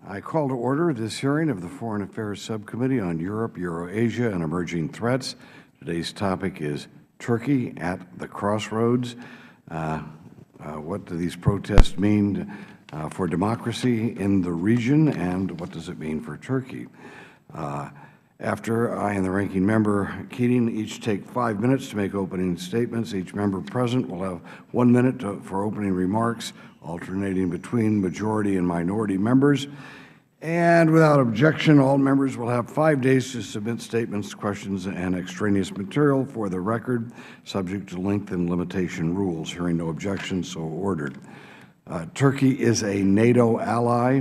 I call to order this hearing of the Foreign Affairs Subcommittee on Europe, Eurasia, and Emerging Threats. Today's topic is Turkey at the Crossroads. What do these protests mean for democracy in the region, and what does it mean for Turkey? After I and the ranking member, Keating, each take 5 minutes to make opening statements, each member present will have 1 minute for opening remarks, alternating between majority and minority members. And without objection, all members will have 5 days to submit statements, questions, and extraneous material for the record, subject to length and limitation rules. Hearing no objections, so ordered. Turkey is a NATO ally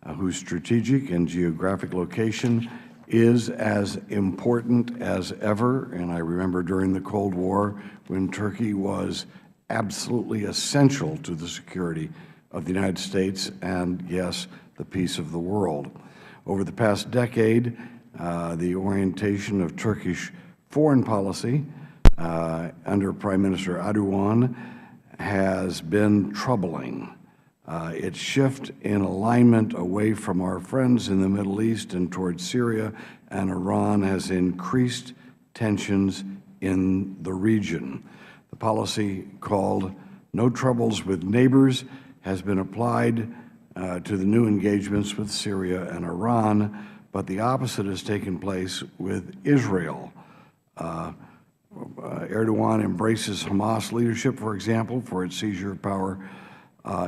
whose strategic and geographic location is as important as ever. And I remember during the Cold War when Turkey was absolutely essential to the security of the United States and, yes, the peace of the world. Over the past decade, the orientation of Turkish foreign policy under Prime Minister Erdogan has been troubling. Its shift in alignment away from our friends in the Middle East and towards Syria and Iran has increased tensions in the region. The policy called "No Troubles with Neighbors" has been applied to the new engagements with Syria and Iran, but the opposite has taken place with Israel. Erdogan embraces Hamas leadership, for example, for its seizure of power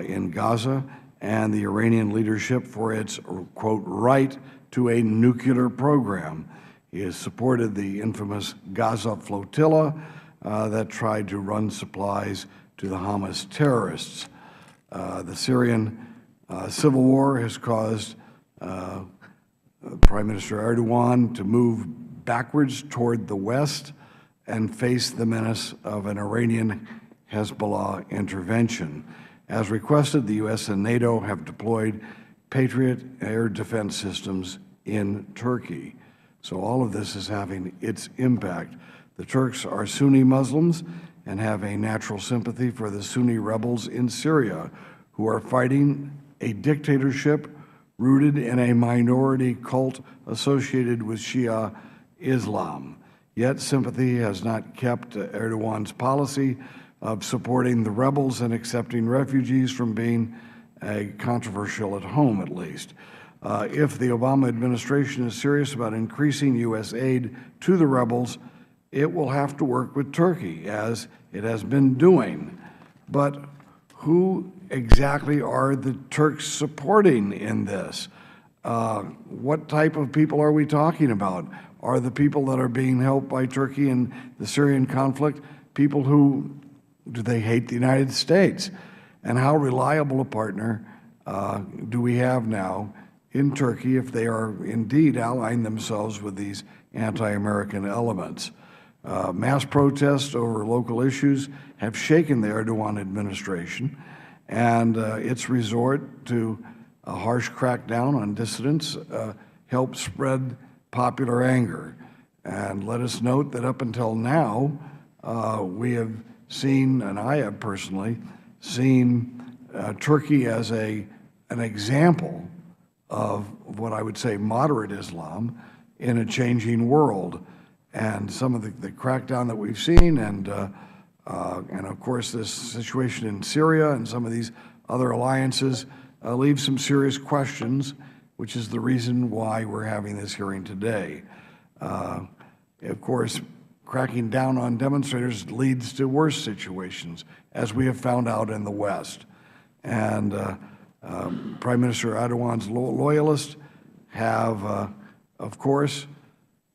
in Gaza, and the Iranian leadership for its, quote, right to a nuclear program. He has supported the infamous Gaza flotilla that tried to run supplies to the Hamas terrorists. The Syrian civil war has caused Prime Minister Erdogan to move backwards toward the West and face the menace of an Iranian Hezbollah intervention. As requested, the U.S. and NATO have deployed Patriot air defense systems in Turkey. So all of this is having its impact. The Turks are Sunni Muslims and have a natural sympathy for the Sunni rebels in Syria, who are fighting a dictatorship rooted in a minority cult associated with Shia Islam. Yet sympathy has not kept Erdogan's policy of supporting the rebels and accepting refugees from being controversial at home, at least. If the Obama administration is serious about increasing U.S. aid to the rebels, it will have to work with Turkey, as it has been doing. But who exactly are the Turks supporting in this? What type of people are we talking about? Are the people that are being helped by Turkey in the Syrian conflict people who, do they hate the United States? And how reliable a partner do we have now in Turkey if they are indeed allying themselves with these anti-American elements? Mass protests over local issues have shaken the Erdogan administration, and its resort to a harsh crackdown on dissidents helped spread popular anger. And let us note that up until now, we have seen, and I have personally seen, Turkey as an example of what I would say moderate Islam in a changing world. And some of the crackdown that we've seen, and of course this situation in Syria and some of these other alliances leave some serious questions, which is the reason why we're having this hearing today. Of course, cracking down on demonstrators leads to worse situations, as we have found out in the West. And Prime Minister Erdogan's loyalists have, of course,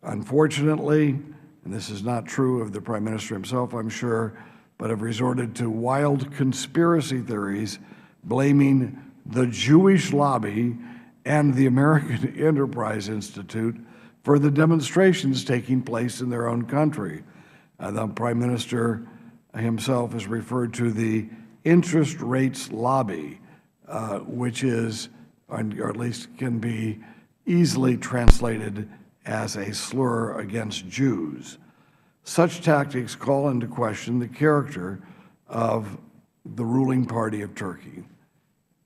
unfortunately, and this is not true of the Prime Minister himself, I'm sure, but have resorted to wild conspiracy theories blaming the Jewish lobby and the American Enterprise Institute for the demonstrations taking place in their own country. The Prime Minister himself has referred to the interest rates lobby, which is, or at least can be easily translated as a slur against Jews. Such tactics call into question the character of the ruling party of Turkey.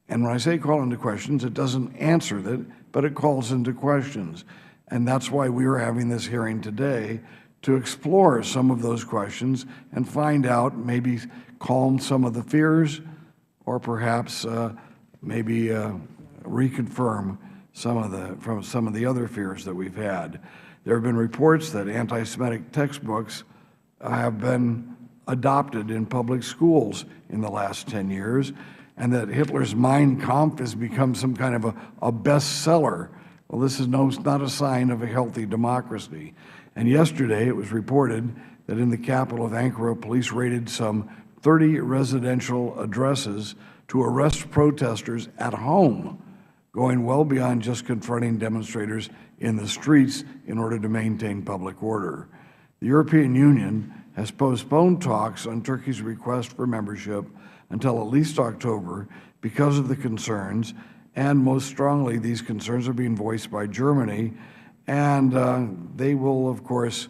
And when I say call into questions, it doesn't answer it, but it calls into questions. And that's why we are having this hearing today, to explore some of those questions and find out, maybe calm some of the fears, or perhaps maybe reconfirm some of the other fears that we've had. There have been reports that anti-Semitic textbooks have been adopted in public schools in the last 10 years, and that Hitler's Mein Kampf has become some kind of a bestseller. Well, this is not a sign of a healthy democracy. And yesterday it was reported that in the capital of Ankara, police raided some 30 residential addresses to arrest protesters at home, going well beyond just confronting demonstrators in the streets in order to maintain public order. The European Union has postponed talks on Turkey's request for membership until at least October because of the concerns, and most strongly these concerns are being voiced by Germany, and they will, of course,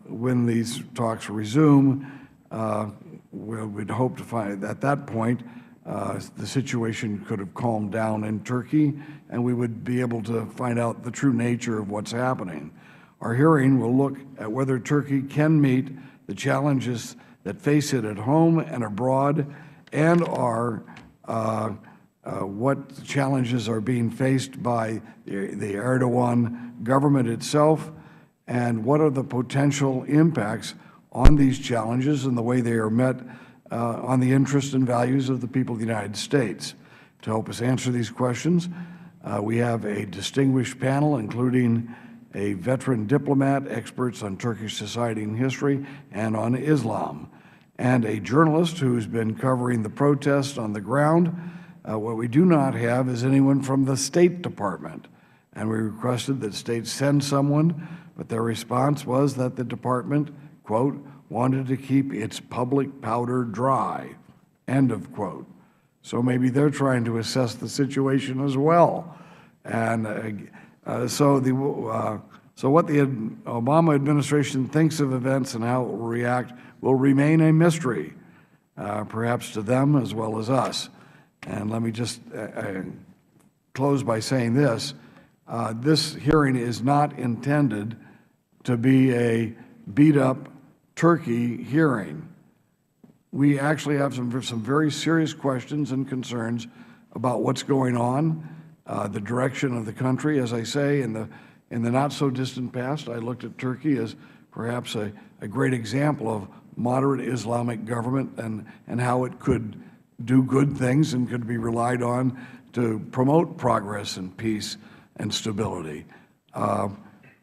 when these talks resume, we'd hope to find at that point the situation could have calmed down in Turkey, and we would be able to find out the true nature of what's happening. Our hearing will look at whether Turkey can meet the challenges that face it at home and abroad, and what challenges are being faced by the Erdogan government itself, and what are the potential impacts on these challenges and the way they are met on the interests and values of the people of the United States. To help us answer these questions, we have a distinguished panel, including a veteran diplomat, experts on Turkish society and history and on Islam, and a journalist who's been covering the protests on the ground. What we do not have is anyone from the State Department, and we requested that states send someone, but their response was that the department, quote, wanted to keep its public powder dry, end of quote. So maybe they're trying to assess the situation as well. And so what the Obama administration thinks of events and how it will react will remain a mystery, perhaps to them as well as us. And let me just close by saying this. This hearing is not intended to be a beat-up Turkey hearing. We actually have some very serious questions and concerns about what's going on, the direction of the country. As I say, in the not-so-distant past, I looked at Turkey as perhaps a great example of moderate Islamic government and how it could do good things and could be relied on to promote progress and peace and stability.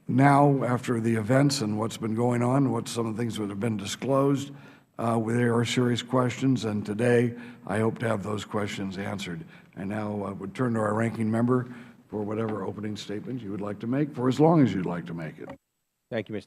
Now, after the events and what's been going on, what some of the things that have been disclosed, there are serious questions, and today I hope to have those questions answered. And now I would turn to our ranking member for whatever opening statement you would like to make, for as long as you'd like to make it. Thank you, Mr.